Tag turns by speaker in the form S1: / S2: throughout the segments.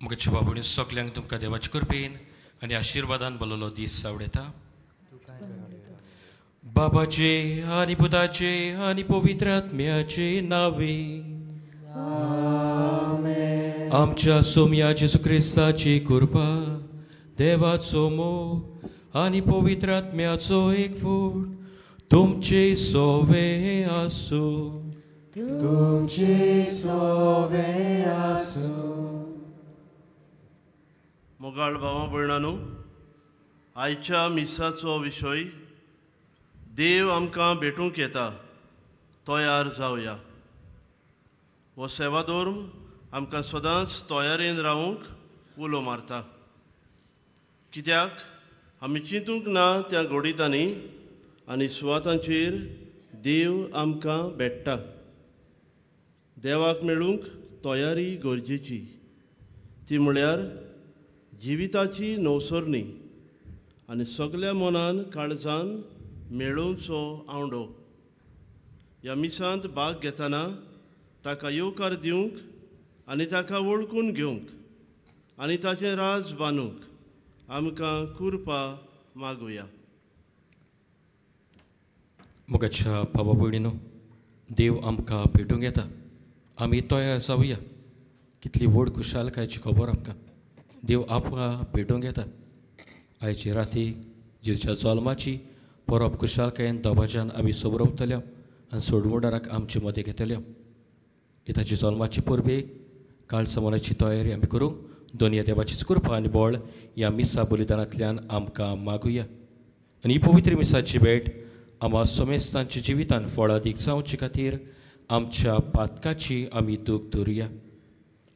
S1: मुगाच्या बाबूनी सगल्यांक तुमकां देवाचे कृपेन आनी आशिर्वादान बोललो दीस आवडेता. बाबाचे आनी पुताचे आनी पवित्र आत्म्याचे नावे. आमच्या सोम्या जेजू क्रिस्ताची कृपा, देवाचो मोग आनी पवित्र आत्म्याचो एकवट तुमचे सोवे आसूं.
S2: तुमचे सोवे आसूं.
S3: मोगाळ भावां भयणांनो, आयच्या मिसाचो विशय देव आमकां भेटूंक येता, तयार जावया. हो सेवाधर्म आमकां सदांच तयारेन रावूंक उलो मारता. कित्याक आमी चिंतूंक ना त्या घोडितांनी आनी सुवातांचेर देव आमकां भेटता. देवाक मेळूंक तयारी गरजेची. ती म्हळ्यार जिविताची नवसरणी आनी सगल्या मनान काळजान मेळोवचो आवंडो. ह्या मिसांत भाग घेतना ताका येवकार दिवंक आनी ताका वळखून घेवंक आनी ताचें राज बांदूंक आमकां कृपा मागुया.
S1: मुगाच्या भावा भयणीनो, देव आमकां भेटूंक येता. आमी तयार जावया. कितली व्हड खुशालकायची खबर आमकां. देव आमकां भेटूंक येता. आयची राती जेजूच्या जल्माची परब खुशालकायेन दोबाज्यान आमी सोबरमतल्यो आनी सोडवणाराक आमचे मदें घेतल्यो. ताची जल्माची परबेक काळ समानाची तयारी आमी करूंक दोनया देवाचीच कृपा आनी बळ ह्या मिसा बलिदानांतल्यान आमकां मागुया. आनी ही पवित्र मिसाची भेट आम्हा समेस्तांच्या जिवितान फळ अदीक जावचे खातीर आमच्या पातकाची आमी दूख धरुया.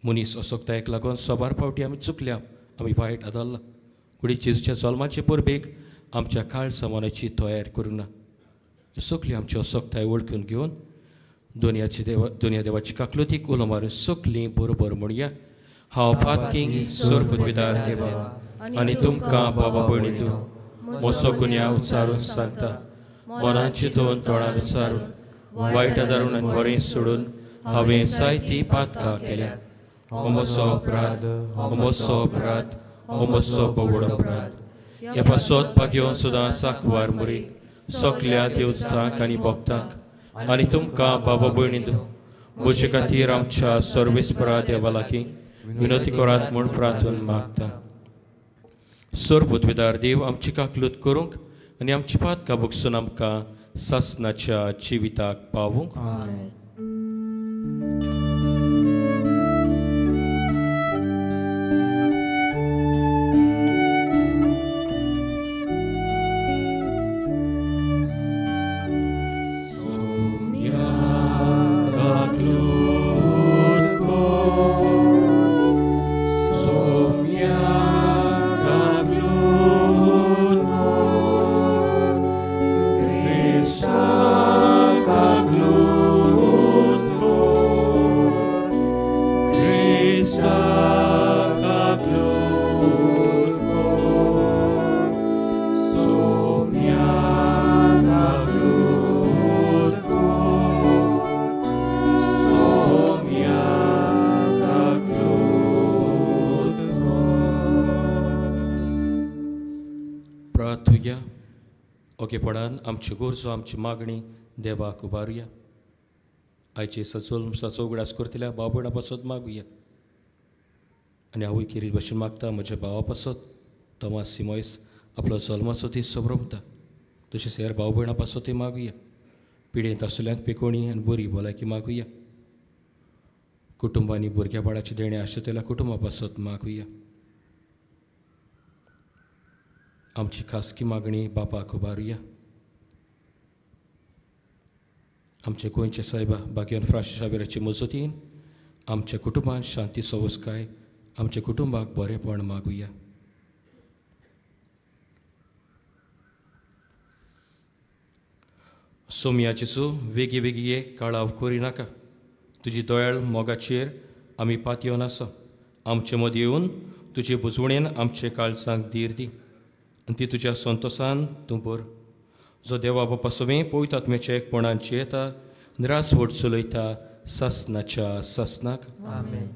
S1: मनीस असोकतायेक लागून सोबार फावटी आमी चुकल्या, आमी वायट आदारला. कुडी जेजूच्या जल्माचे परबेक आमच्या काळ समानाची तयारी करूंक ना. सगली आमची असोकताय वळखून घेवन दोनया देवाची काकलुतीक उलो मारून सगलीं बरोबर म्हणया. हांव पातकींक सोर्गुदविदार देवा आनी तुमकां बाबा भयणी तूं मोसो गुन्या उच्चारून सांगता. मनांची दोन तोंडां विचारून वायट आदारून आनी बरें सोडून हांवें जायतीं पातकां केल्यात. हो म्हजो अपराध, हो म्हजो अपराध, हो म्हजो बोवड अपराध. ह्या पासोत घेवन सुद्दां साकवार मुरी सगल्या देवतांक आनी भक्तांक आनी तुमकां बाबा भयणी म्हजे खातीर आमच्या सर्वेस्परा देवा लागीं विनोती करात म्हूण प्रार्थना मागता. सोर्गुदविदार देव आमची काकलूत करूंक आनी आमची पातकां भोगसून आमकां सासनाच्या जिविताक पावूंक. ओकेपणान आमची गरजो आमची मागणी देवाक उबारुया. आयचे सचो उगडास करतल्या भाव भयणा पासत मागुया. आनी हांवूय किरीत भशेन मागता म्हज्या भावा पासत तोमास सिमोयस आपलो जल्माचो दीस सोबरमता. तशेंच हेर भाव भयणा पासतय मागुया. पिडेंत आसुल्यांक पेकोणी आनी बरी भलायकी मागुया. कुटुंबांनी भुरग्या बाळाची देणे आशिल्ल्या कुटुंबा पासत मागुया. आमची खासगी मागणी बापाक उबारुया. आमचे गोंयचे सायबा भाग्यवान फ्रांसीस शावेराची मजतीन आमच्या कुटुंबान शांती सवस्काय आमच्या कुटुंबाक बरेपण मागुया. सोम्या जेजू वेगी वेगये काळाव करिनाका. तुजी दोयाळ मोगाचेर आमी पातयेवन आसा. आमचे मदीं येवन तुजे बुजवणेन आमचे काळजांक धीर दी आनी ती तुज्या संतोशान तूं भर. जो देवा बापा सोबे पवित्र आत्म्याच्या एकपणांची येता निरासवट चलयता सासनाच्या सासनाक.
S2: आमेन.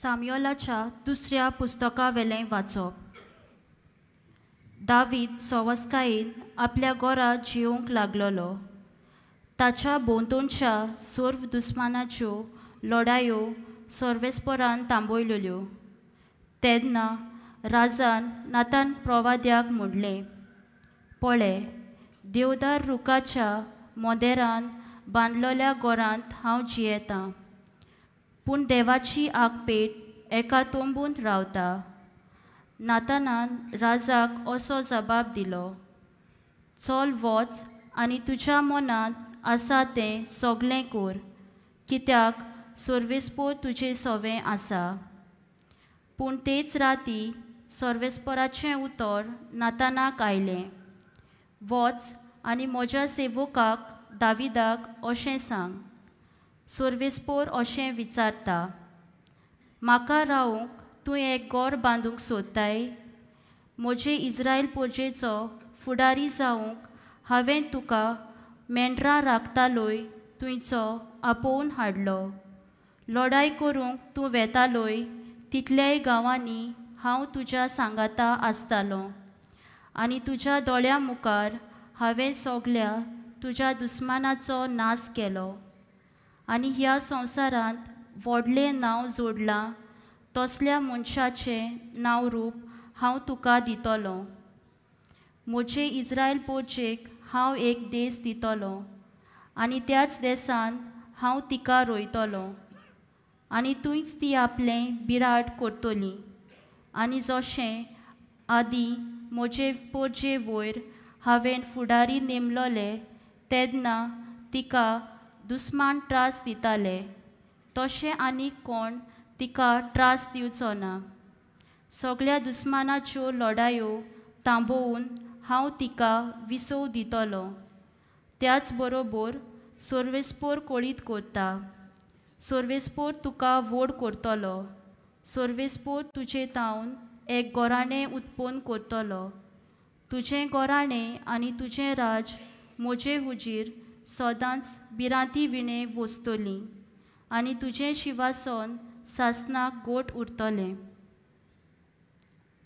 S4: साम्युएलाच्या दुसऱ्या पुस्तका वेलें वाचप. दावीद सवस्कायेन आपल्या घोरात जिवंक लागलोलो. ताच्या भोंवतणच्या सर्व दुस्मानाच्यो लढायो सर्वेस्परान थांबयल्ल्यो. तेन्ना राजान नातान प्रवाद्याक म्हणलें, पळय, देवदार रुखाच्या मोदेरान बांदलेल्या घरांत हांव जियेतां, पूण देवाची आगपेट एका तोंबूंत रावता. नातानान राजाक असो जबाब दिलो, चल वच आनी तुज्या मनांत आसा तें सगळें कर, कित्याक सर्वेस्पर तुजें सवें आसा. पूण तेच राती सर्वेस्पराचें उतर नातानाक आयलें, वच आनी म्हज्या सेवकाक दाविदाक अशें सांग, सर्वेस्पर अशें विचारता, म्हाका रावूंक तूं एक घर बांदूंक सोदताय? म्हजे इस्रायल पोरजेचो फुडारी जावंक हांवें तुका मेंढरां राखतालोय थंयचो आपोवन हाडलो. लढाई करूंक तूं वेतालोय तितल्याय गांवांनी हांव तुज्या सांगाता आसतालो, आनी तुज्या दोळ्या मुखार हांवें सगल्या तुज्या दुस्मानाचो नाश केलो. आनी ह्या संवसारांत व्हडलें नांव जोडलां तसल्या मनशाचें नांवरूप हांव तुका दितलो. म्हजे इस्रायल पोरचेक हांव एक देस दितलो, आनी त्याच देसान हांव तिका रोयतलो, आनी थंयच ती आपलें बिराड करतली. आनी जशें आदीं म्हजे पोरजे वयर हांवें फुडारी नेमलोले तेन्ना तिका दुस्मान त्रास दिताले, तशें आनीक कोण तिका त्रास दिवचो ना. सगळ्या दुस्मानाच्यो लढायो थांबोवन हांव तिका विसव दितलो. त्याच बरोबर सर्वेस्पर कळीत करता, सर्वेस्पर तुका व्हड करतलो. सर्वेस्पर तुजे तावन एक घोराणें उत्पन्न करतलो. तुजें घोराणें आनी तुजें राज म्हजे हुजीर सदांच भिरांती विणे वस्तली, आनी तुजें शिवासन सासनाक गोट उरतलें.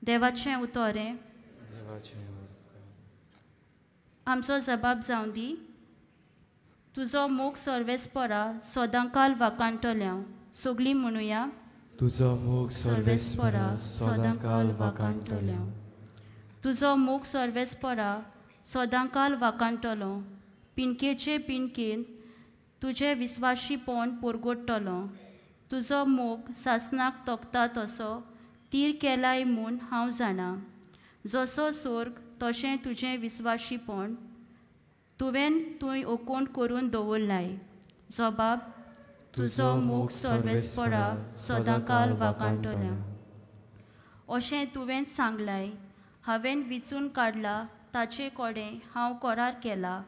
S4: देवाचें उतोरें. आमचो जबाब जावन दी. तुजो मोग सर्वेस्परा सदांकाल वाकाणटल्या. सगळीं म्हणुया,
S2: तुजो मोग सर्वेस्परा सदांकाल वाकाणटल्या.
S4: तुजो मोग सर्वेस्परा सदांकाल वाकाणटलो. पिणकेचे पिणकेन तुजें विस्वाशीपण परगडटलो. तुजो मोग सासनाक तोखता तसो तीर केलाय म्हूण हांव जाणा. जसो स्वर्ग तशें तुजें विस्वाशीपण तुवें थंय ओकोण करून दवरलाय. जबाब, तुजो मोग सर्वेस्परा सदांकाल वाकाणटल्या. अशें तुवें सांगलाय, हांवें विचून काडला ताचे कडेन हांव करार केला.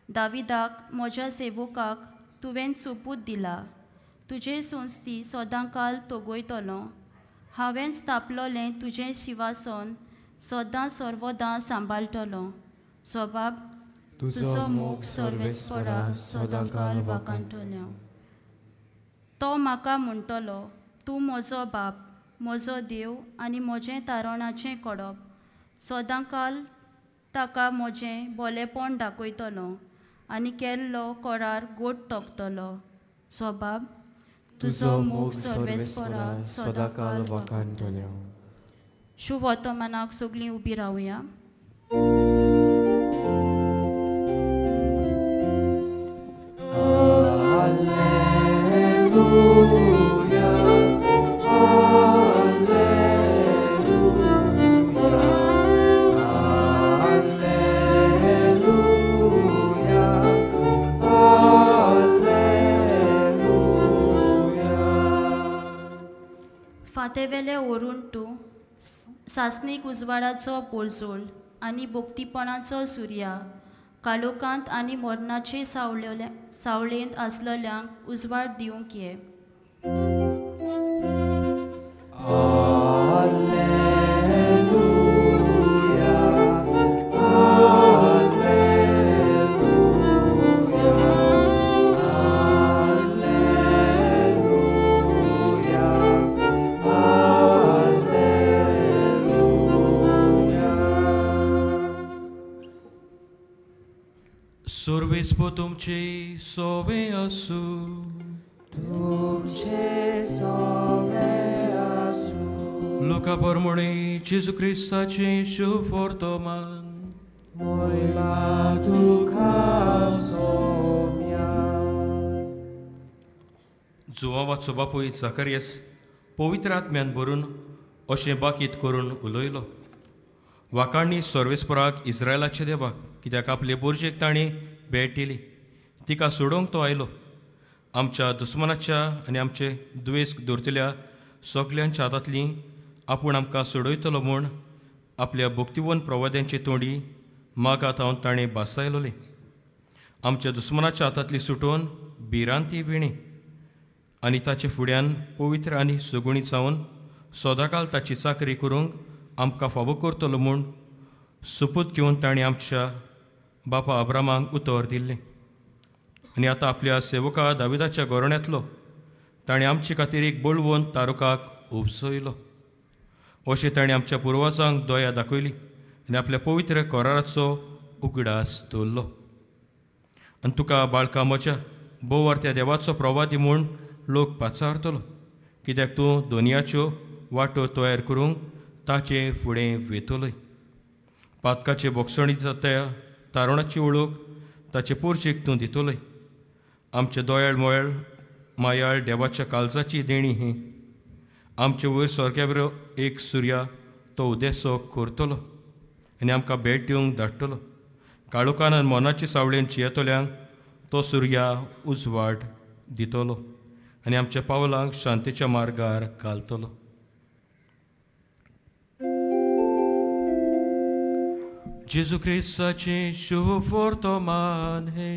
S4: दाविदाक म्हज्या सेवकाक तुवें सोपूत दिला. तुजे संस्ती सदांकाल तोगयतलो. हांवें स्थापलोलें तुजें शिवासन सदां सर्वदां सांबाळटलो. जबाब, तुजो मोग सर्वेस्परा सदांकाल वाकाणटल्या. तो म्हाका म्हणटलो, तूं म्हजो बाप, म्हजो देव आनी म्हजें तारणाचें कडप. सदांकाल ताका म्हजें बोलेपण दाखयतलो आनी केल्लो करार गोट तोपतलो. जबाब,
S2: तुजो मोग सर्वेस्परा सदांकाल वाकाणटल्या.
S4: शुभ वर्तमानाक सगळीं उबी रावया. फातेवेले ओरून तूं सासणीक उजवाडाचो पोरजोळ आनी भोक्तीपणाचो सुर्या, काळोखांत आनी मरणाचे सावळेंत आसलेल्यांक उजवाड दिवंक ये.
S1: तुमची सोवे आसूं. लुका परमणे जेजू क्रिस्ताचे शुभ वर्तमान. जुवावाचो बापूय झकर्यास पवित्र आत्म्यान भरून अशें बाकीत करून उलयलो. वाकाणणी सर्वेस्पराक इस्रायलाच्या देवाक, कित्याक आपले बुरजेक ताणें भेट दिली. तिका सोडोवंक तो आयलो. आमच्या दुस्मनाच्या आनी आमचे दुयेस दवरतल्या सगल्यांच्या हातांतली आपूण आमकां सोडयतलो म्हूण आपल्या भक्तिवन प्रवाद्यांचे तोंडी मागात हांव ताणें भासायलोले. आमच्या दुस्मनाच्या हातांतली सुटोवन भिरांती विणी आनी ताचे फुड्यान पवित्र आनी सुगुणी जावन सदांकाळ ताची चाकरी करूंक आमकां फावो करतलो म्हूण सुपूत घेवन ताणें आमच्या बापा अब्रामाक उतर दिल्लें. आनी आतां आपल्या सेवका दाविदाच्या गोरण्यांतलो ताणें आमचे खातीर एक बळवंत तारुकाक उपसयलो. अशें ताणें आमच्या पुर्वजांक दया दाखयली आनी आपल्या पवित्र कोराराचो उगडास दवरलो. आनी तुका बाळका म्हज्या बोवार त्या देवाचो प्रवादी म्हूण लोक पाचारतलो, कित्याक तूं दोनयाच्यो वाटो तयार करूंक ताचे फुडें वेतलोय. पातकाचे बोगसणी त्या तारुणाची वळख ताचे पोरचेक तूं दितलोय. आमचे दोयाळ मोयाळ मायाळ देवाच्या काळजाची देणी ही आमचे वयर स्वर्ग्यावेर एक सुर्या तो उदेसो करतलो आनी आमकां भेट दिवंक धाडटलो. काळोखान मोनाची सावळेन जियेतल्यांक तो सुर्या उजवाड दितलो आनी आमच्या पावलांक शांतीच्या मार्गार घालतलो. जेजू क्रिस्ताचे शुभ वर्तमान हे.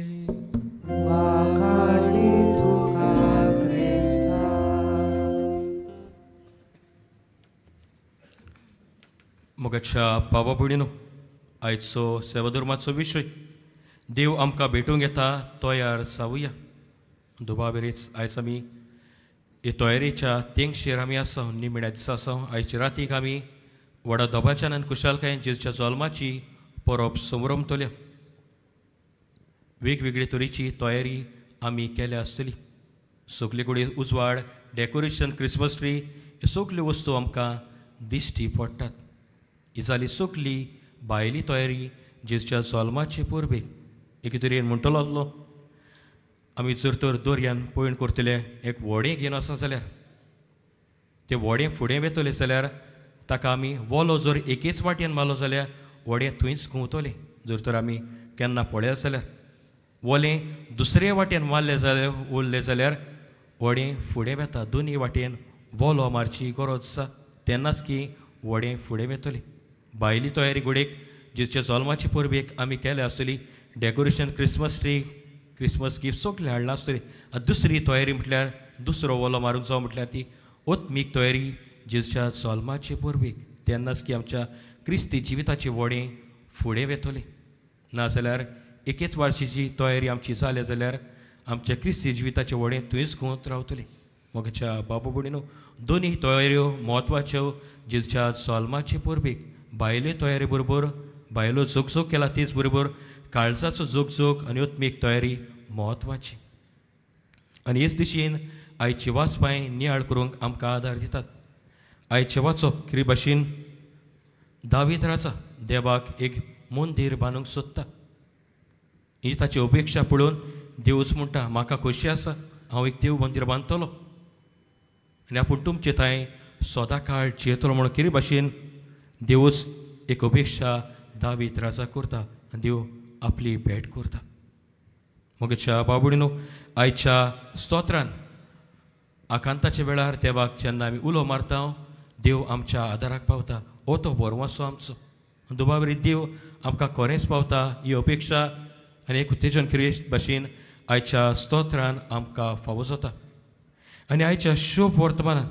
S1: मोगाच्या बाबा भयणीनो, आयचो सेवाधर्माचो विशय देव आमकां भेटूंक येता तयार जावया. दुबाबेरेच आयज आमी हे तयारेच्या तेंगशेर आमी आसा. निमण्या दिसा आसा. आयचे रातीक आमी व्हडा दोबाच्यान आनी कुशालकायेन जेजूच्या जल्माची परब संभ्रमतल्या. वेगवेगळे तरेची तयारी आमी केल्या आसतली. सगळे कडेन उजवाड, डेकोरेशन, क्रिसमस ट्री ह्यो सगल्यो वस्तू आमकां दिश्टी पडटात. ही जाली सगली भायली तयारी जेजूच्या जल्माचे परबेक. एके तरेन म्हणटलो आसलो आमी जर तर दर्यान पळण करतले एक व्हडें घेवन वचना जाल्यार तें व्हडें फुडें वेतले जाल्यार ताका आमी वलो जर एकेच वाटेन मारलो जाल्यार व्हडें थंयच घुंवतलें. जर तर आमी केन्ना पळयत जाल्यार वलें दुसरे वाटेन मारलें जाल्यार उरलें जाल्यार व्हडें फुडें वेता. दोनी वाटेन वलो मारची गरज आसा, तेन्नाच की व्हडें फुडें वेतलें. भायली तयारी घोडेक जेजूच्या जल्माची परबेक आमी केल्या आसतली. Decoration, Christmas tree, Christmas gift सगळें हाडलां आसतलें. दुसरी तयारी म्हटल्यार दुसरो वलो मारूंक जावं म्हटल्यार ती ओत्मीक तयारी जेजूच्या जल्माचे परबेक. तेन्नाच की आमच्या क्रिस्ती जिविताचें व्हडें फुडें वेतलें. नाजाल्यार एकेच वर्साची तयारी आमची जाल्या जाल्यार आमच्या क्रिस्ती जिविताचें व्हडें थंयच घुंवत रावतलें. मोगाच्या बाबा भयणीनो, दोनी तयाऱ्यो म्हत्वाच्यो जेजूच्या जल्माचे परबेक. भायले तयारी बरोबर भायलो जोगजोग केला तेच बरोबर काळजाचो जोगजोग आनी ओत्मीक तयारी म्हत्वाची. आनी हेच दिशेन आयची वाचपाय नियाळ करूंक आमकां आदार दितात. आयचे वाचप खरी भाशेन दावीद राजा देवाक एक मंदीर बांदूंक सोदता. ही ताची अपेक्षा पळोवन देवूच म्हणटा म्हाका खोशी आसा, हांव एक देव मंदीर बांदतलो आनी आपूण तुमचे थंय सदां काळ जियेतलो म्हणून खरी भाशेन देवूच एक अपेक्षा दावीद राजा करता आनी देव आपली भेट करता. मोगाच्या बाबडीनो, आयच्या स्तोत्रान आकांताच्या वेळार देवाक जेन्ना आमी उलो मारता देव आमच्या आदाराक पावता. हो तो बरवासो आमचो. दुबाबरी देव आमकां खरेंच पावता ही अपेक्षा आनी एक उत्तेजन खरी भाशेन आयच्या स्तोत्रान आमकां फावो जाता. आनी आयच्या शुभ वर्तमानान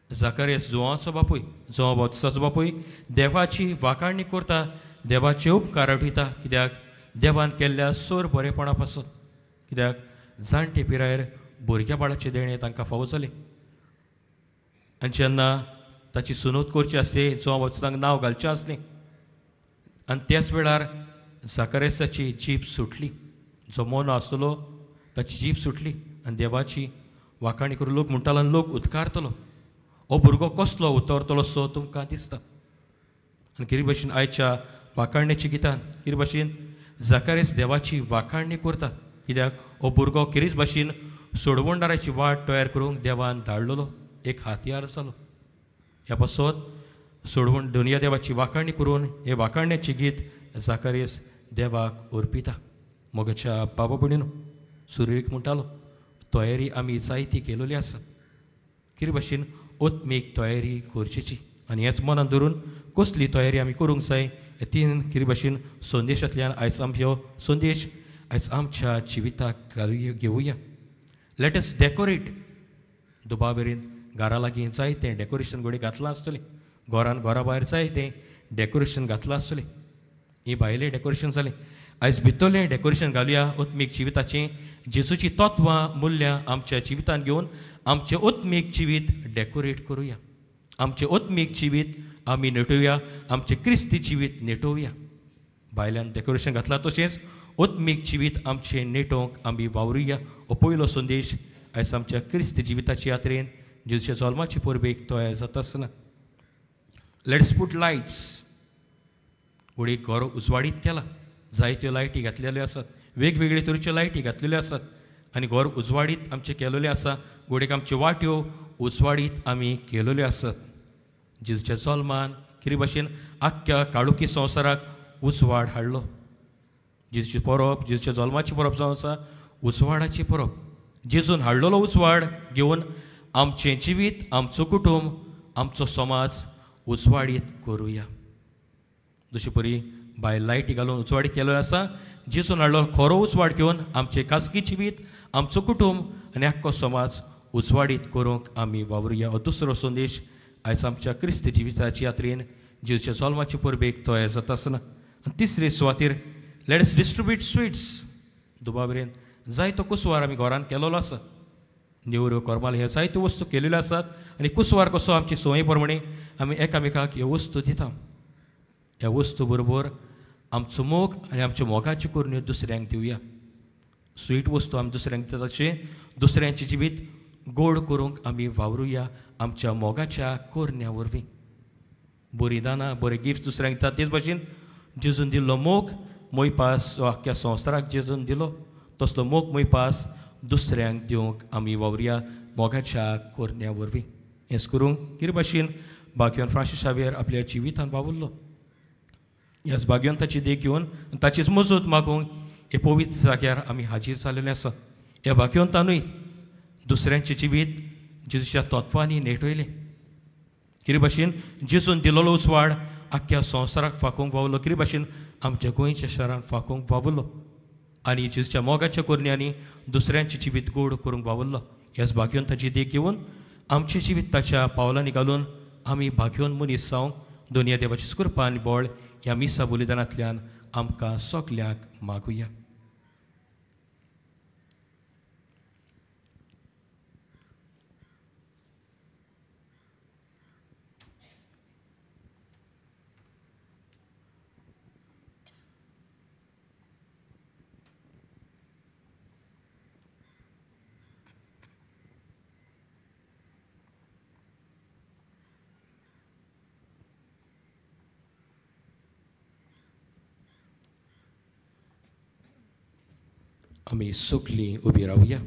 S1: झकर्यास जुवांचो बापूय, जुवा बावतिस्ताचो बापूय देवाची वाखाणणी करता, देवाचे उपकार आठयता. कित्याक देवान केल्ल्या सोर बरेपणा पासून. कित्याक जाणटे पिरायेर भुरग्या बाळाचे देणे तांकां फावो जाले आनी जेन्ना ताची सुनोत करची आसली जुवा बावतिस्तांक नांव घालचें आसलें आनी त्याच वेळार झकर्यासाची जीब सुटली. जो मौन आसतलो ताची जीप सुटली आनी देवाची वाखाणी करून लोक म्हणटालो आनी लोक उतकारतलो. हो भुरगो कसलो उतरतलो सो तुमकां दिसता. आनी कितें भशेन आयच्या वाखाणणेच्या गितान कितें भशेन झकारेस देवाची वाखाणणी करता, कित्याक हो भुरगो कितेंच भशेन सोडवणदाराची वाट तयार करूंक देवान धाडलेलो एक हातयार जालो. ह्या पासत सोडवण दुनिया देवाची वाखाणणी करून हे वाखाणण्याचे गीत झकारेस देवाक अर्पिता. मोगाच्या बाबा भयणीनो, सुरवेक म्हणटालो तयारी आमी जायती केलेली आसा. कितें भशेन ओत्मीक तयारी करचेची आनी हेच मनान धरून कसली तयारी आमी करूंक जाय हे तीन कितें भशेन संदेशांतल्यान आयज आमी हो संदेश आयज आमच्या जिविताक घेवया. Let us decorate. दुबावेरेन घरा लागीं जायतें डेकोरेशन घोडी घातलां आसतलें. घरा भायर जायतें डेकोरेशन घातलां आसतलें. ही भायलें डेकोरेशन जालें. आयज भितरलें डेकोरेशन घालुया ओत्मीक जिविताचें. जेजूची तत्वां मुल्यां आमच्या जिवितान घेवन आमचें ओत्मीक जिवीत डेकोरेट करुया. आमचें ओत्मीक जिवीत आमी नेटोवया. आमचें क्रिस्ती जिवीत नेटोवया. भायल्यान डेकोरेशन घातलां तशेंच ओत्मीक जिवीत आमचें नेटोवंक आमी वावरुया. हो पयलो संदेश आयज आमच्या क्रिस्ती जिविताचे यात्रेन जेजूच्या जल्माचे परबेक तयार जाता आसतना. Let's put lights. घोडीक घर उजवाडीत केला. जायत्यो लायटी घातलेल्यो आसात. वेगवेगळे तरेच्यो लायटी घातलेल्यो आसात आनी घर उजवाडीत आमचें केलेलें आसा. घोडीक आमच्यो वाट्यो उजवाडीत आमी केलेल्यो आसात. जेजूच्या जल्मान कितें भशेन आख्ख्या काळुकी संवसाराक उजवाड हाडलो. जेजूची परब, जेजूच्या जल्माची परब जावन आसा उजवाडाची परब. जेजून हाडलेलो उजवाड घेवन आमचें जिवीत, आमचो कुटुंब, आमचो समाज उजवाडीत करुया. जशे परी भायर लायटी घालून उजवाडीत केल्लो आसा, जेजून हाडलो खरो उजवाड घेवन आमचें खासगी जिवीत, आमचो कुटुंब आनी आख्खो समाज उजवाडीत करूंक आमी वावरुया. हो दुसरो संदेश आयज आमच्या क्रिस्ती जिविताच्या यात्रेन जेजूच्या जल्माचे परबेक तयार जाता आसतना. आनी तिसरे सुवातेर लेट्स डिस्ट्रिब्यूट स्वीट्स. दुबावेरेन जायतो कुसवार आमी घरान केलेलो आसा. नेवऱ्यो, कोरमाले ह्यो जायत्यो वस्तू केलेल्यो आसात आनी कुसवार कसो आमची सोयी प्रमाणे आमी एकामेकाक ह्यो वस्तू दिता. ह्या वस्तू बरोबर आमचो मोग आनी आमच्यो मोगाच्यो कोरण्यो दुसऱ्यांक दिवया. स्वीट वस्तू आमी दुसऱ्यांक दिता तशें दुसऱ्यांचें जिवीत गोड करूंक आमी वावरुया आमच्या मोगाच्या कोरण्या वरवीं. बरीं दानां, बरे गिफ्ट दुसऱ्यांक दितात तेच भाशेन जेजून दिल्लो मोग मोयपास आख्ख्या संवसाराक जेजून दिलो तसलो मोग मोयपास दुसऱ्यांक दिवंक आमी वावरुया मोगाच्या कोरण्या वरवीं. हेंच करूंक कितें भाशेन भाग्यवान फ्रांसीस शावेर आपल्या जिवितान वावुरलो. ह्याच भाग्यवंताची देख घेवन ताचीच मजत मागूंक हे पवित्र जाग्यार आमी हाजीर जाल्लेले आसा. ह्या भाग्यवंतानूय दुसऱ्यांचें जिवीत जेजूच्या तत्वांनी नेटयलें. कितें भाशेन जेजून दिलोलो उजवाड आख्ख्या संवसाराक फाकोवंक वावुरलो. कितें भाशेन आमच्या गोंयच्या शारान फाकोवंक वावुरलो आनी जेजूच्या मोगाच्या कोरण्यांनी दुसऱ्यांचें जिवीत गोड करूंक वावुरलो. ह्याच भाग्यवंताची देख घेवन आमचें जिवीत ताच्या पावलांनी घालून आमी भाग्यवंत मनीस जावंक दोनिया देवाची कृपा आनी बळ ह्या मिसा बलिदानांतल्यान आमकां सगल्यांक मागुया. आमी सगळीं उबी रावया.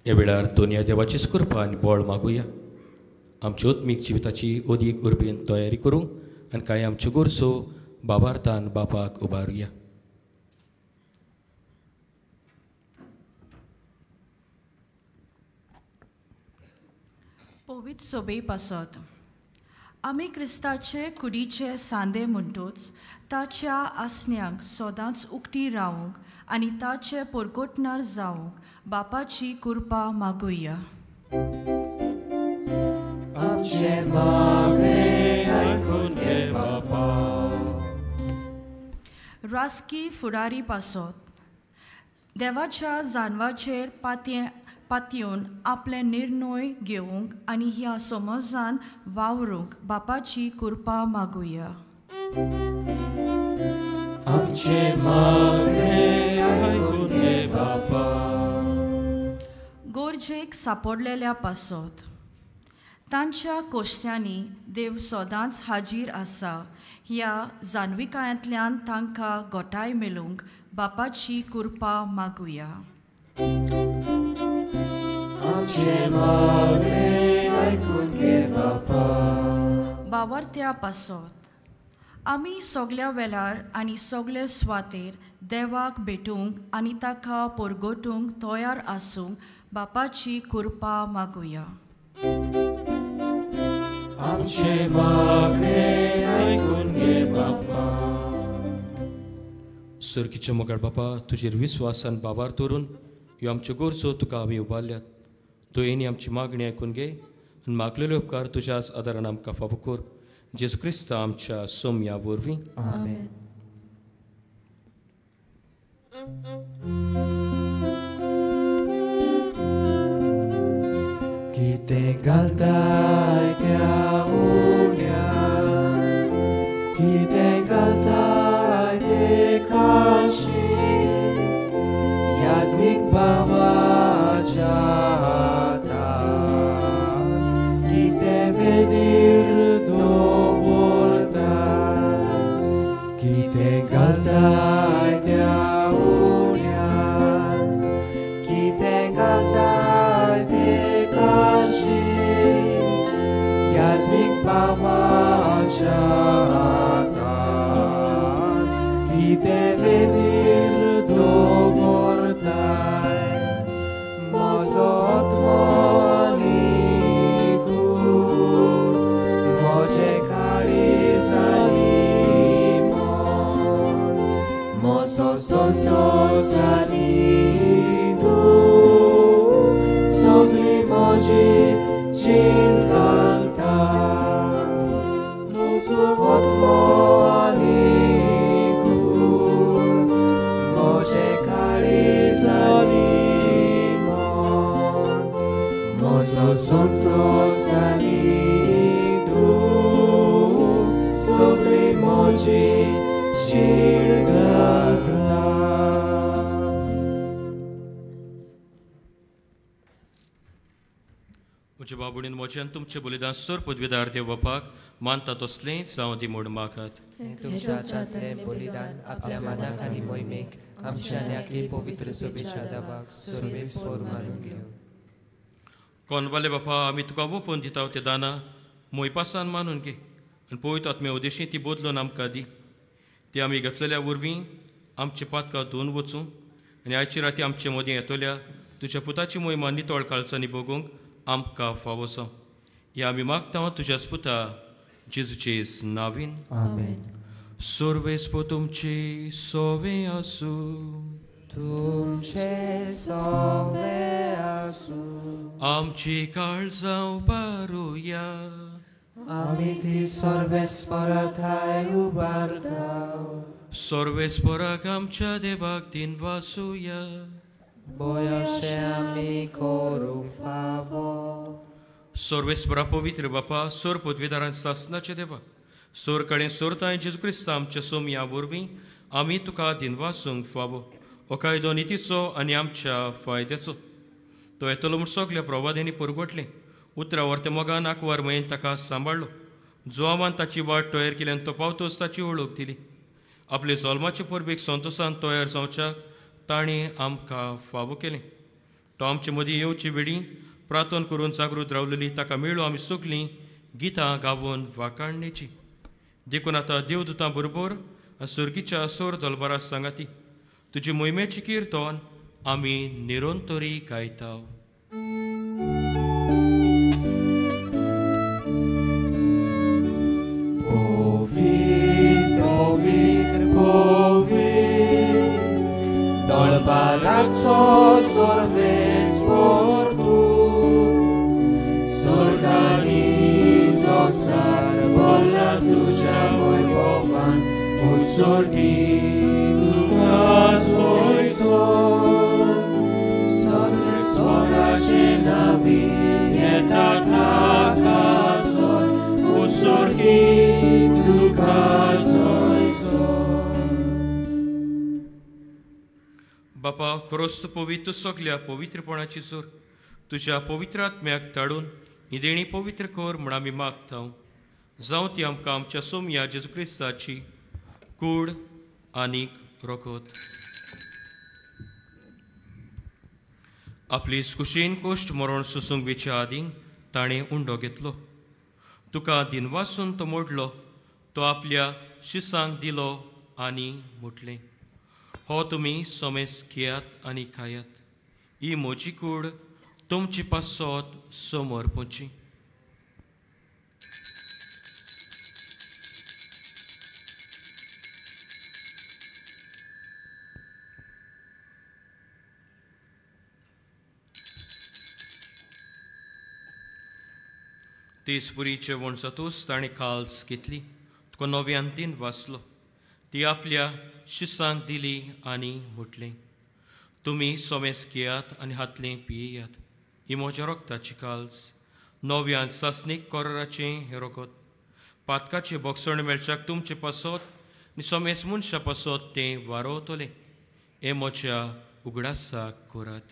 S1: ह्या वेळार दोनिया देवाचीच कृपा आनी बळ मागुया. आमच्या ओत्मीक जिविताची ओदीक उर्बेन तयारी करूंक आनी कांय आमच्यो गोरसो बाबार्थान बापाक उबारुया.
S5: पवित्र सोबे पासत आमी क्रिस्ताचे कुडीचे सांदे म्हणटोच ताच्या आसन्यांक सदांच उक्ती रावूंक आनी ताचे परगोटणार जावंक बापाची कृपा मागुया.
S2: आमचे मागणे आयकून घे बापा.
S5: राजकी फुडारी पासत देवाच्या जानवाचेर पातयेवन आपले निर्णय घेवंक आनी ह्या समजान वावरूंक बापाची कृपा मागुया.
S2: आमचे मागणे ऐकून घे बापा.
S5: गोरजेक सापडलेल्या पासत तांच्या कोश्त्यांनी देव सदांच हाजीर आसा ह्या जाणविकायांतल्यान तांकां गोठाय मेळूंक बापाची कृपा मागुया.
S2: आमचे मागणे ऐकून घे बापा.
S5: बावरत्या पासत आमी सगल्या वेळार आनी सगळे सुवातेर देवाक भेटूंक आनी ताका परगोटूंक तयार आसूंक बापाची कृपा मागुया.
S2: आमचे मागणे ऐकून घे बापा.
S1: सर्गीचे मोगाळ बापा, तुजेर विस्वासान बाबार दवरून ह्यो आमच्यो गरजो तुका आमी उबारल्यात. तुवें आमची मागणी आयकून घे आनी मागलेले उपकार तुज्याच आदारान आमकां फावो कर. जेजू क्रिस्ता आमच्या सोम्या वरवीं.
S2: आमेन. कितें घालताय त्या उड्यान, कितें घालताय ते काशीत, याज्ञिक बाबाच्या हातांत, कितें वेदीर दवरताय, कितें घालताय त्या उड्यान, कितें घालताय ते काशीत, याज्ञिक बाबाच्या हातांत, कितें वेदीर दवरताय, म्हजो आत्मा आनी कूड, म्हजें काळीज आनी मन, म्हजो संतोष आनी दूख, सगळी म्हजी जीण घालता. म्हजो आत्मा आनी कूड, म्हजें काळीज आनी मन, म्हजो संतोष आनी दूख, सगळी म्हजी जीण घालता.
S1: म्हज्या बाबुडीन मोच्यान तुमचे बलिदान सर पदवीदार देव बापाक मानता तसलें जावं दी म्हूण मागात.
S6: तुमच्या हातांतलें बलिदान आपल्या मनाक आनी मोहिमेक आमच्या न्याकी पवित्र सोबेच्या दाबाक सर्वेस्वर मानून घेव.
S1: कोनवाले बापा, आमी तुका ओपून दिता ते दाना मोयपासान मानून घे आनी पळयत आत्म्या उद्देशी ती बदलून आमकां दी. ती आमी घेतलेल्या वरवीं आमचे पातकां धुवन वचूं आनी आयची राती आमचे मदीं येतल्या तुज्या पुताची मोहिमा नितळ काळजांनी भोगूंक आमकां फावो जावं. हें आमी मागता तुज्याच पुता जेजूचे नांवीन.
S6: आमेन.
S1: सर्वेस्पो तुमची सोवे आसूं,
S6: तुमचे सोवे आसूं,
S1: आमची काळजां उबारुया,
S6: आमी ती सर्वेस्पराथाय उबारताव.
S1: सर्वेस्पराक आमच्या देवाक दिन वासुया,
S6: बोयोशे आमी करूंक फावो.
S1: सर्वेस्परा पवित्र बापा, सोर पदवीदारां सासनाचे देवा, सोर कडेन सोरताय जेजू क्रिस्ता आमच्या सोम्या वरवीं आमी तुका दिन वासूंक फावो. हो कायदो नितीचो आनी आमच्या फायद्याचो. तो येतलो म्हूण सगल्या प्रवाद्यांनी परगोटलें. उतरा वर्ते मोगान आंकवार मयेन ताका सांबाळलो. जो आमान ताची वाट तयार केल्यान तो पावतोच ताची वळख दिली. आपले जल्माचे परबेक संतोशान तयार जावच्याक ताणें आमकां फावो केलें. तो आमचे मदीं येवची वेळी प्रार्थना करून जागृत रावलेली ताका मेळूं आमी सगलीं गितां गावून वाकाणणेची. देखून आतां देवदूतां बरोबर सर्गीच्या सोर दलबारा सांगाती तुजी मोहिमेची किर्तन आमी निरंतरी गायताव.
S2: Dolbaraco sorvespor tu, sorgani soksar bolla tuja moibovan, utsorgi tukas oisor, sorvesporace navi etakakasor, utsorgi tukas oisor.
S1: बापा खरोच पवित्र सगल्या पवित्रपणाची जोर तुझ्या पवित्र आत्म्याक धाडून ही देणी पवित्र कर म्हण आमी मागता जावं ती आमकां आमच्या सोमया जेजू क्रिस्ताची कूड आनीक रोखोत. आपली कुशीन कोश्ट मरण सुसूंक वेच्या आदीं ताणें उंडो घेतलो. तुका दिनवासून तो मोडलो, तो आपल्या शिसांक दिलो आनी मुटलें. हो तुमी सोमेस घेयात आनी खायात. ही म्हजी कूड तुमची पासत समोर पोची. तेसपुरीचे वणसातूस ताणें काल्स घेतली. तुका नव्यान तीन वाचलो. ती आपल्या शिसांक दिली आनी मुटलें. तुमी सोमेस घेयात आनी हातलें पियेयात. ही म्हज्या रोगताची काल्स नव्यान सासणीक कोराचें हें रोगत. पातकाचे बोगसण मेळच्याक तुमचे पासत आनी सोमेस मनशा पासत तें वारोवतलें. हें म्हज्या उगडासाक कोरात.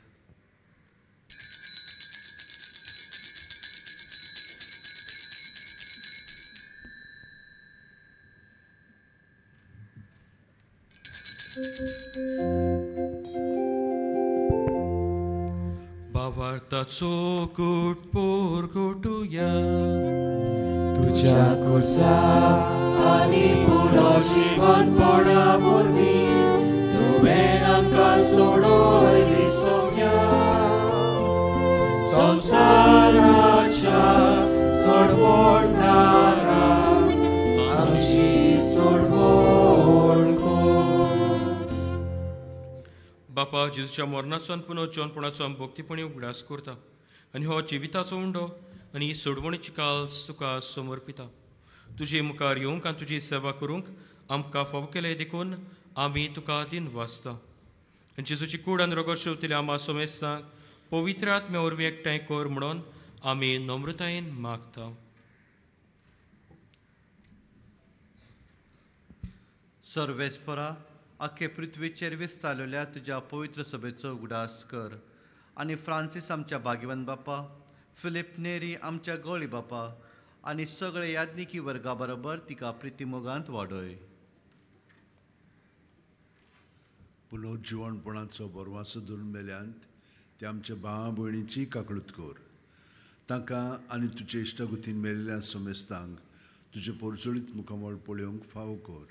S1: Bavartaco kut porgotuja
S2: तुझ्या कुसा आनी पुनर्जीवनपणा वरवीं तुवें आमकां सोडोय दिसोवया. संवसाराच्या सोडवणारा आमची सोडवण कर.
S1: बापा जेजूच्या मरणाचो आनी पुनर्जीवनपणाचो आमी भक्तीपणी उगडास करता आनी हो जिविताचो उंडो आनी ही सोडवणीची काल्स तुका समर्पिता. तुजे मुखार येवंक आनी तुजी सेवा करूंक आमकां फाव केले देखून आमी तुका दिन वाचता. आनी जेजूची कूड आनी रगत शेवतली आमा सोमेस्तांक पवित्र आत्म्या वरवीं एकठांय कर म्हणून आमी नम्रतायेन मागता.
S7: सर्वेस्परा आख्खे पृथ्वीचेर विस्तारलेल्या तुज्या पवित्र सभेचो उगडास कर आनी फ्रांसीस आमच्या भाग्यवान बापा, फिलिप नेरी आमच्या गवळी बापा आनी सगळे याज्ञिकी वर्गा बरोबर तिका प्रितीमोगांत वाडय.
S8: पुनर्जीवनपणाचो बरवासो धरून मेल्यांत ते आमच्या भावा भयणीची काकळूत कर. तांकां आनी तुजे इश्टागुतीन मेल्ल्या सोमेस्तांक तुजे परचळीत मुखामळ पळोवंक फाव कर.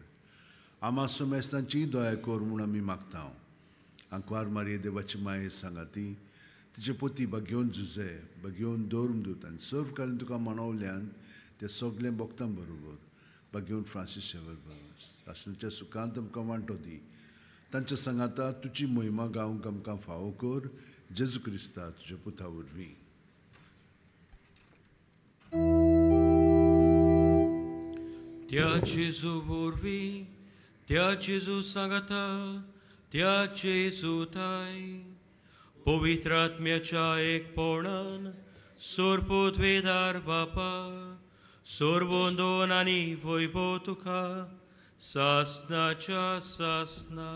S8: आमा सोमेस्तांची दया कर म्हूण आमी मागता. आंकवार मारये देवाची माये सांगाती तिचे पोती बागेवन झुजे बागेवन दोरमदूत आनी सर्व काळीन तुका मनवल्यान ते सगळे भक्तां बरोबर बागेवन फ्रांसीस शेवर बरोबर आसलेच्या सुखांत आमकां वांटो दी. तांच्या सांगाता तुजी महिमा गावंक आमकां फावो कर. जेजू क्रिस्ता तुज्या पुता वरवीं.
S1: त्या जेजू वरवीं त्या जेजू सांगाता त्या जेजू थाय पवित्र आत्म्याच्या एकपणान सोरपोद्वेदार बापा सोरबोंदोन आनी वैभव तुका सासनाच्या सासना.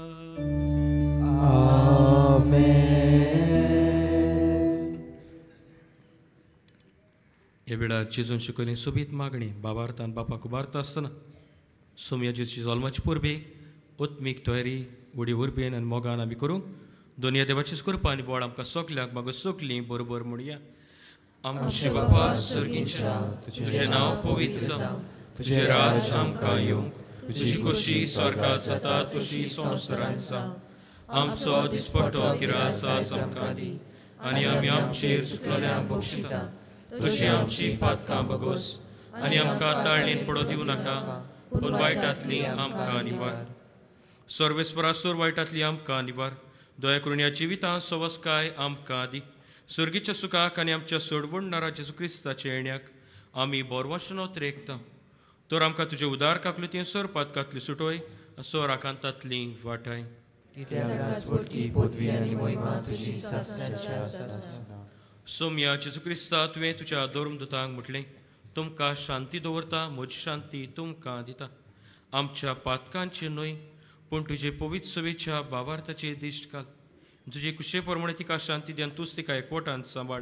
S1: ह्या वेळार जेजून शिकयली सोबीत मागणी बाबार्थान बापाक उबारता आसतना सोमया जेजूची जल्माची पुर्बेक उत्मीक तयारी उडी उर्बेन आनी मोगान आमी करूंक दोनया देवाचीच कृपा आनी बोड आमकां सगल्यांक मागो सगलीं बरोबर म्हणया. आमचे बापा सर्गींच्या तुजें नांव पवित्र जावं. तुजें राज आमकां येवंक. तुजी खोशी स्वर्गांत जाता तशी संवसारांत जावं. आमचो दिसपट्टो गिरास आज आमकां दी आनी आमी आमचेर चुकलोल्यांक बक्षिता तशी आमची पातकां बगोस आनी आमकां ताळणेन पडो दिवं नाका पूण वायटांतली आमकां निवार. सर्वेस्परासूर वायटांतली आमकां निवार. दया करून ह्या जिवितांत सवस्काय आमकां दी. सर्गीच्या सुखाक आनी आमच्या सोडवणणारा जेजू क्रिस्ताच्या येण्याक आमी बोरवशनोत रेखता. तर आमकां तुजे उदार काकलुतीं सर पातकांतली सुटोय सो राखांतांतली वाटाय. सोमया जेजू क्रिस्ता तुवें तुज्या दोरमदूतांक म्हटलें तुमकां शांती दवरता म्हजी शांती तुमकां दिता. आमच्या पातकांची न्हय पूण तुजे पवित्र सवेच्या भावार्थाचेर दिश्ट घाल. तुजे कुशे प्रमाणे तिका शांती दियान तूच तिका एकवटान सांबाळ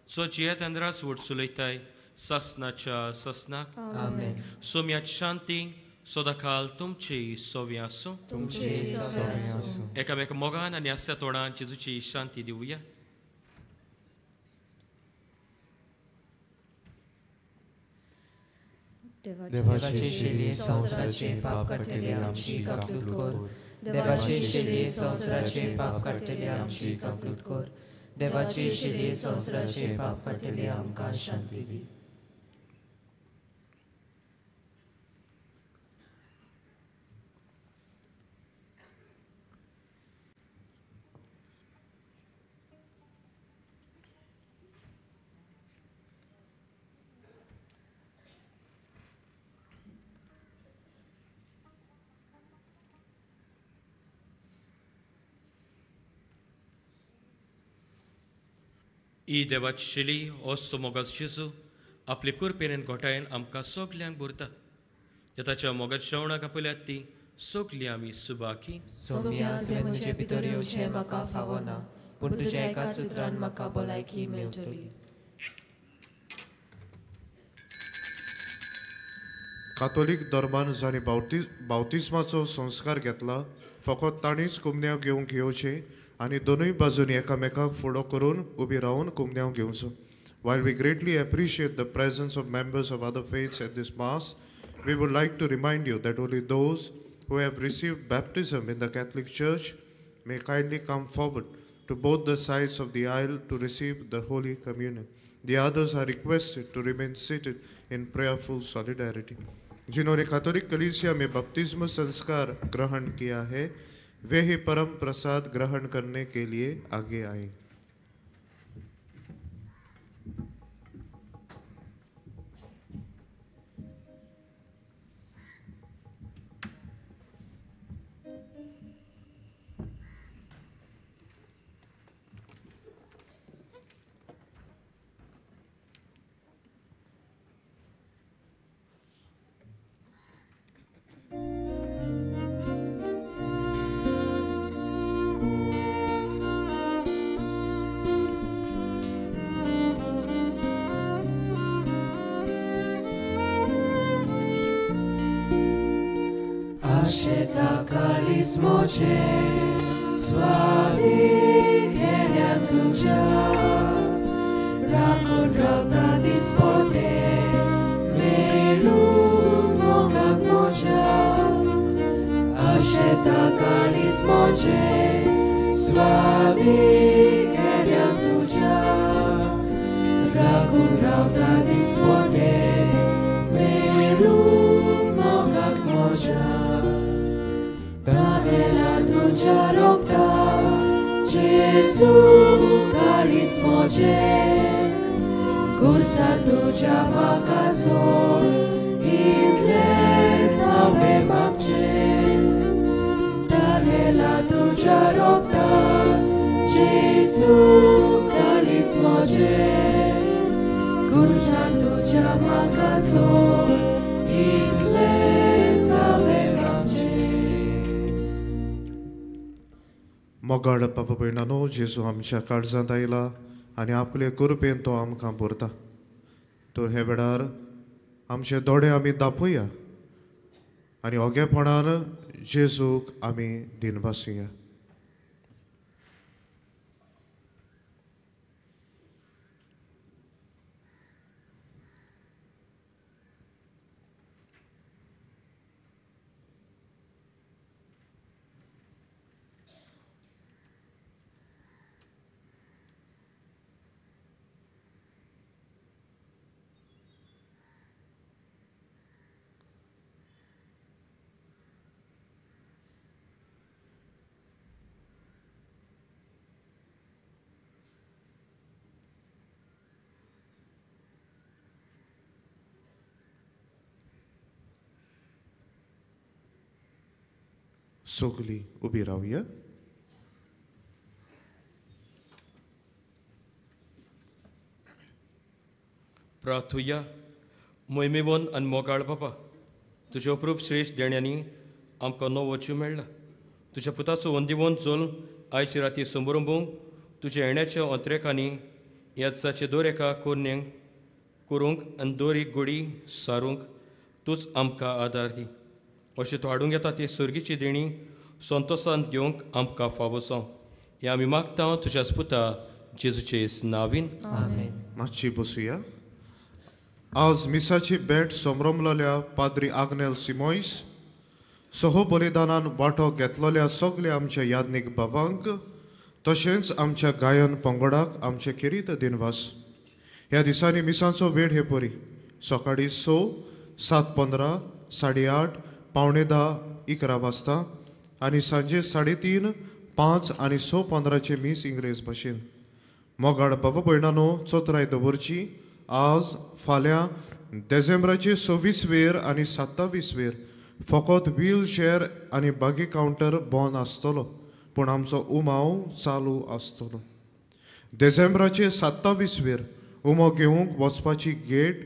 S1: चो जियेत आंध्रा सोड चुलयताय ससनाच्या ससनाक
S6: आमेन.
S1: सोम्याची शांती सदाकाल तुमची सोवी आसूं.
S6: तुमचे सोबे आसूं.
S1: एकामेका मोगान आनी आस्या तोंडान जेजूची शांती दिवया.
S6: देवाचे शेले संवसाराचे पाप काडटले आमची काकूत कोर. देवाचे शेले संवसाराचे पाप काडटले आमची काकूत कोर. देवाचे शेले संवसाराचे पाप काडटले आमकां शांती दी.
S1: ई देवाची शिली ओस्तो मोगाच जेजू आपले कुरपेन घोटायन आमकां सोगल्यांक बुरता. येताच्या मोगाच श्रवणाक आपल्यात ती सोगली आमी सुबाकी.
S6: सोम्या तुवें म्हजे भितर येवचें म्हाका फावना, पूण तुज्या एकाच उतरान म्हाका भलायकी मेळटली.
S9: कातोलीक धर्मान जाणी बावतिस्माचो संस्कार घेतला फकत ताणीच कुमन्याव घेवंक येवचें आनी दोनूय बाजूनी एकामेकाक फुडो करून उबी रावन कुमन्याव घेवचो. While we greatly appreciate the presence of members of other faiths at this Mass, we would like to remind you that only those who have received baptism in the Catholic Church may kindly come forward to both the sides of the aisle to receive the Holy Communion. The others are requested to remain seated in prayerful solidarity. जिन्होंने Catholic कलीसिया में बपतिस्म संस्कार ग्रहण KIA है वे ही परम प्रसाद ग्रहण करने के लिए आगे आए.
S2: Moce sławi genian tuja rakon rauta dispone melu mogak moja asheta kalis moce sławi genian tuja rakon rauta dispone melu mogak moja. Daniela tuja rokta, Jesu kalis moje, kursar tuja makazor, itles ave makje. Daniela tuja rokta, Jesu kalis moje, kursar tuja makazor, itles ave makje.
S9: मोगाड पाप भयणानो जेजू आमच्या काळजांत आयला आनी आपले कृपेन तो आमकां भरता. तर हे वेळार आमचे दोळे आमी दापया आनी ओगेपणान जेजूक आमी दिनवासुया. सगळीं उबी रावया.
S1: प्रार्थुया. मोहिमेवन आनी मोगाळ बापा, तुजे अप्रूप श्रेश्ठ देण्यांनी आमकां नवो जीव मेळ्ळा. तुज्या पुताचो वंदिवंत चोल आयची राती समोरुंबूंक तुज्या येण्याच्या अंतरेकांनी ह्या दिसाचे दर एका कोन्यांक करूंक आनी दर एक गोडी सारूंक तूंच आमकां आदार दी. अशें तूं हाडूंक येता ती सर्गीची देणी संतोशान घेवंक आमकां फावो जावं. हें आमी मागता तुज्या पुता जेजूचे नांवान.
S9: मातशी बसुया. आज मिसाची भेट समरमलेल्या पाद्री आग्नेल सिमोयस सहो बलिदानान वांटो घेतलेल्या सगल्या आमच्या यादनीक भावांक तशेंच आमच्या गायन पंगडाक आमचे खेरीत दिनवास. ह्या दिसांनी मिसांचो वेळ हे परी सकाळी 6, 7:15, 8:30, 9:45, 11 आनी सांजे 3:30, 5 आनी 6:15 मीस इंग्रेज भाशेन. मोगाड बाबा भयणानो चोतराय दवरची. आज फाल्यां डिसेंबराचे 26 आनी 27 फकत व्हीलचेअर आनी बागी कावंटर बंद आसतलो पूण आमचो उमाव चालू आसतलो. डिसेंबराचे 27 उमो घेवंक वचपाची गेट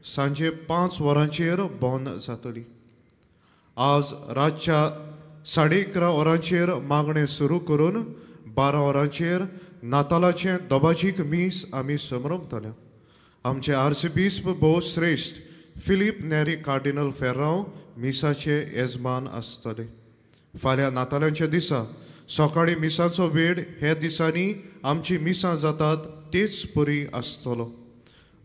S9: सांजे 5 वरांचेर बंद जातली. आज रातच्या 11:30 वरांचेर मागणें सुरू करून 12 वरांचेर नातालाचे दोबाजीक मीस आमी समरमतले. आमचे आर्चबिशप भोव श्रेश्ठ फिलीप नेरी कार्डिनल फेर्रांव मिसाचे येजमान आसतले. फाल्यां नातालांच्या दिसा सकाळी मिसाचो वेळ हे दिसांनी आमची मिसां जातात तेच परी आसतलो.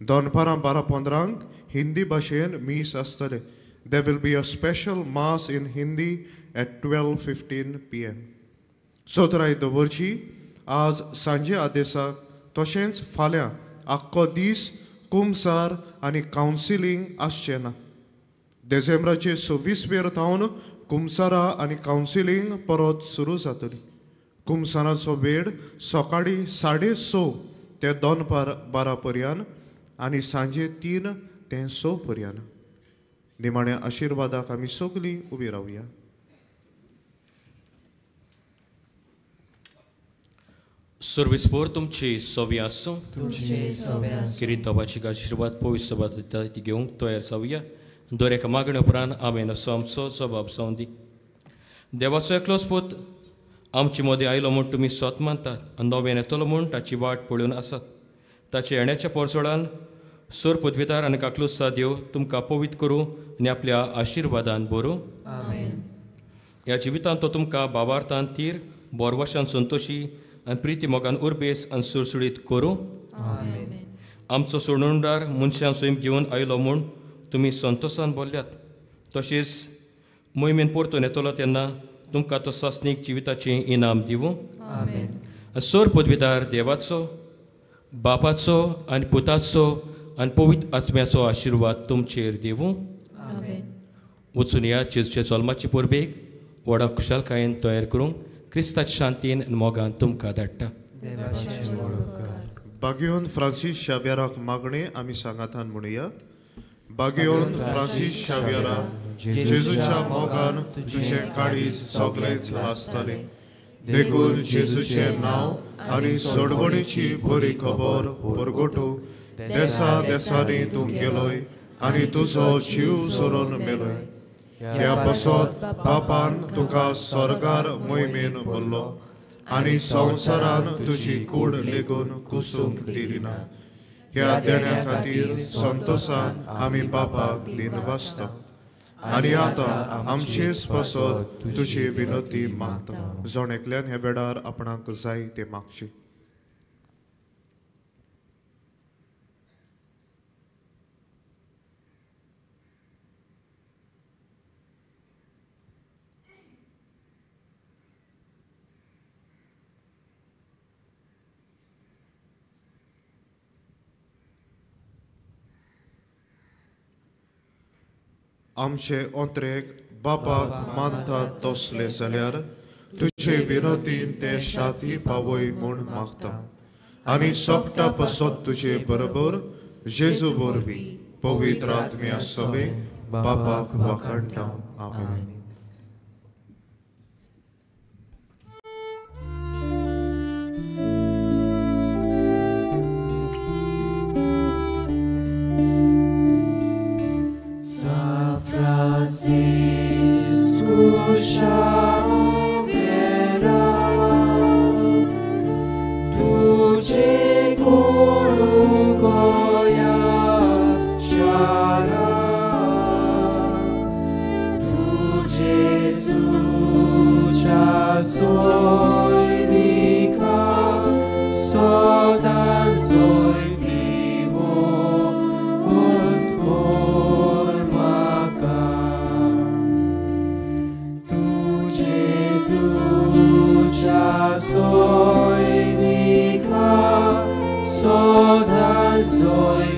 S9: दनपारां 12:15 हिंदी भाशेन मीस आसतले. There will be a special mass in Hindi at 12:15 p.m. चोतराय दवरची. आज सांजे आदेसाक तशेंच फाल्यां आख्खो दीस कुमसार आनी कावन्सिलींग आसचें ना. डिसेंबराचे 26 थावन कुमसारां आनी कावन्सिलींग परत सुरू जातली. कुमसाराचो वेळ सकाळी 6:30 ते दनपार 12 पर्यंत आनी सांजे 3 ते 6 पर्यंत. निमाण्या आशिर्वादाक आमी सगळीं उबी रावया.
S1: सर्वेस्पोर तुमची सवी आसूं. किरीत दोबाची आशिर्वाद पवित्र सभा दिता ती घेवंक तयार जावया. दर एका मागणे उपरांत आमेन असो आमचो जबाब जावन दी. देवाचो एकलोच पूत आमचे मदीं आयलो म्हूण तुमी स्वत मानतात आनी नवें येतलो म्हूण ताची वाट पळोवन आसात. ताच्या येण्याच्या पोरसोळान सोर पदवीदार आनी काकलुसा देव तुमकां पवित्र करूं आनी आपल्या आशिर्वादान भरूं. ह्या जिवितांत तो तुमकां भावार्थान तीर बोरवाशान संतोशी आनी प्रिती मोगान उर्बेस आनी सुळसुळीत करूं. आमचो सोडूनदार मनशां स्वयं घेवन आयलो म्हूण तुमी संतोशान बोल्ल्यात. तशेंच मोहिमेन परतून येतलो तेन्ना तुमकां तो सासनीक जिविताचें इनाम दिवूं. सोर पदवीदार देवाचो बापाचो आनी पुताचो आनी पवित्र आत्म्याचो आशिर्वाद तुमचेर दिवूं. वचून ह्या जेजूचे जल्माचे परबेक व्हडा खुशालकायेन तयार करूंक क्रिस्ताच्या शांतीन आनी मोगान तुमकां धाडटा.
S9: बागयोन फ्रांसीस शाव्याराक मागणे आमी सांगातान म्हणुया. बागयोन फ्रांसीस शाव्यारा जेजूच्या मोगान तुजें काळीज सगळेंच आसतलें. देखून जेजूचें नांव आनी सोडवणेची बरी खबर परगटू देसा देसांनी तूं गेलोय आनी तुजो जीव सोडून मेलोय. ह्या बसत बापान तुका स्वर्गार मोहिमेन बोल्लो आनी संवसारान तुजी कूड लेगून कुसूंक दिली ना. ह्या देण्या खातीर संतोशान आमी बापाक दिनवासता आनी आतां आमचेच बसत तुजी विनंती मागता. जण एकल्यान हे बेडार आपणाक जाय ते मागचे. आमचे अंतरेक बापाक मानतात तसले जाल्यार तुजे विनंतीन ते शाती पावय म्हूण मागता आनी सोगटा बसत तुजे बरोबर जेजू वरवीं पवित्र आत्म्या सवे बापाक वखणटा. आमेन.
S2: Francisco Xaviera सोय